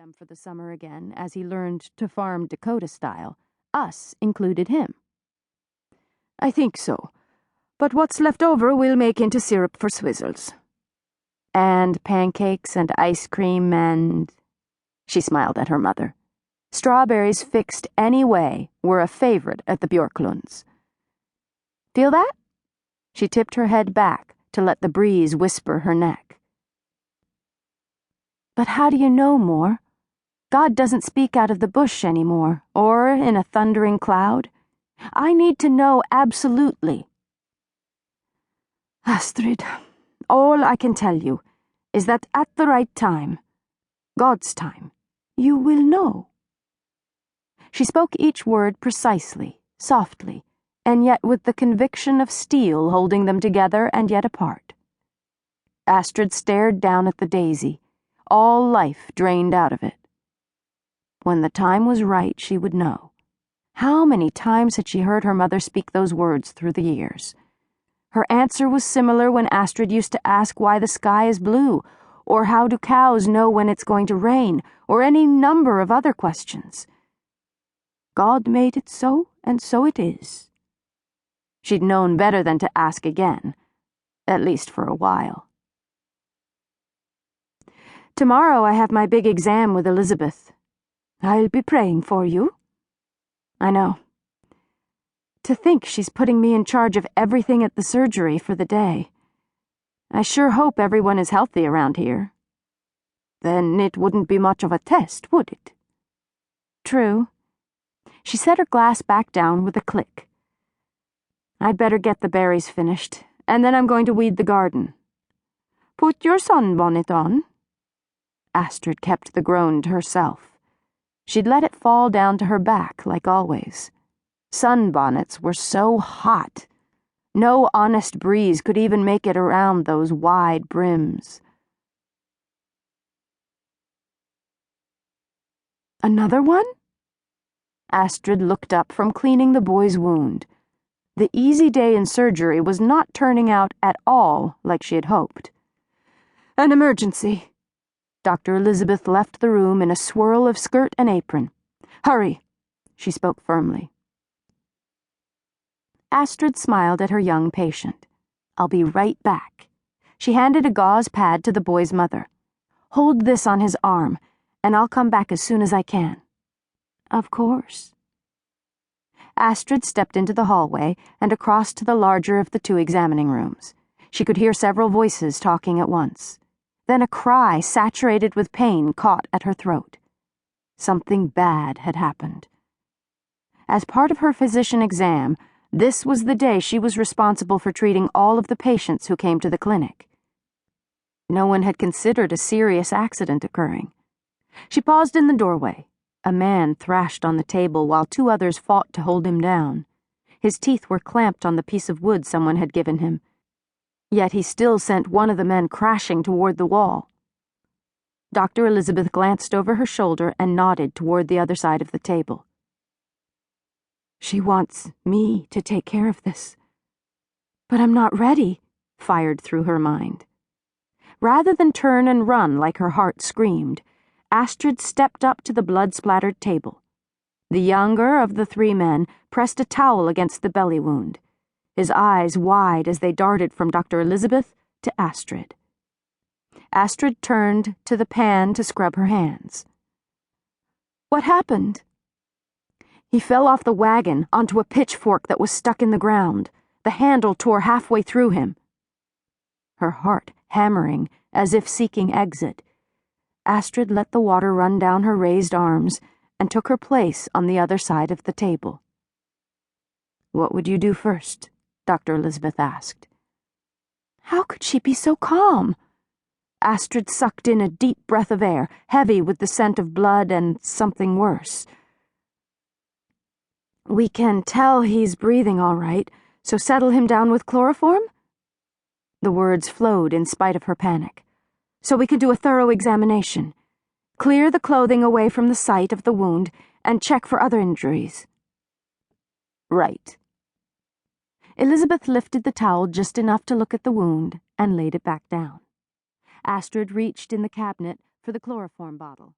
them for the summer again as he learned to farm Dakota style. Us included him. I think so, but what's left over we'll make into syrup for swizzles. And pancakes and ice cream and... She smiled at her mother. Strawberries fixed any way were a favorite at the Bjorklunds. Feel that? She tipped her head back to let the breeze whisper her neck. But how do you know more? God doesn't speak out of the bush anymore, or in a thundering cloud. I need to know absolutely. Astrid, all I can tell you is that at the right time, God's time, you will know. She spoke each word precisely, softly, and yet with the conviction of steel holding them together and yet apart. Astrid stared down at the daisy, all life drained out of it. When the time was right, she would know. How many times had she heard her mother speak those words through the years? Her answer was similar when Astrid used to ask why the sky is blue, or how do cows know when it's going to rain, or any number of other questions. God made it so, and so it is. She'd known better than to ask again, at least for a while. Tomorrow I have my big exam with Elizabeth. I'll be praying for you. I know. To think she's putting me in charge of everything at the surgery for the day. I sure hope everyone is healthy around here. Then it wouldn't be much of a test, would it? True. She set her glass back down with a click. I'd better get the berries finished, and then I'm going to weed the garden. Put your sunbonnet on. Astrid kept the groan to herself. She'd let it fall down to her back, like always. Sunbonnets were so hot. No honest breeze could even make it around those wide brims. Another one? Astrid looked up from cleaning the boy's wound. The easy day in surgery was not turning out at all like she had hoped. An emergency. Dr. Elizabeth left the room in a swirl of skirt and apron. Hurry, she spoke firmly. Astrid smiled at her young patient. I'll be right back. She handed a gauze pad to the boy's mother. Hold this on his arm, and I'll come back as soon as I can. Of course. Astrid stepped into the hallway and across to the larger of the two examining rooms. She could hear several voices talking at once. Then a cry saturated with pain caught at her throat. Something bad had happened. As part of her physician exam, this was the day she was responsible for treating all of the patients who came to the clinic. No one had considered a serious accident occurring. She paused in the doorway. A man thrashed on the table while two others fought to hold him down. His teeth were clamped on the piece of wood someone had given him. Yet he still sent one of the men crashing toward the wall. Dr. Elizabeth glanced over her shoulder and nodded toward the other side of the table. She wants me to take care of this. But I'm not ready, fired through her mind. Rather than turn and run like her heart screamed, Astrid stepped up to the blood-splattered table. The younger of the three men pressed a towel against the belly wound, his eyes wide as they darted from Dr. Elizabeth to Astrid. Astrid turned to the pan to scrub her hands. What happened? He fell off the wagon onto a pitchfork that was stuck in the ground. The handle tore halfway through him. Her heart hammering as if seeking exit, Astrid let the water run down her raised arms and took her place on the other side of the table. "What would you do first?" Dr. Elizabeth asked. How could she be so calm? Astrid sucked in a deep breath of air, heavy with the scent of blood and something worse. "We can tell he's breathing all right, so settle him down with chloroform?" The words flowed in spite of her panic. "So we can do a thorough examination. Clear the clothing away from the site of the wound and check for other injuries." "Right." Elizabeth lifted the towel just enough to look at the wound and laid it back down. Astrid reached in the cabinet for the chloroform bottle.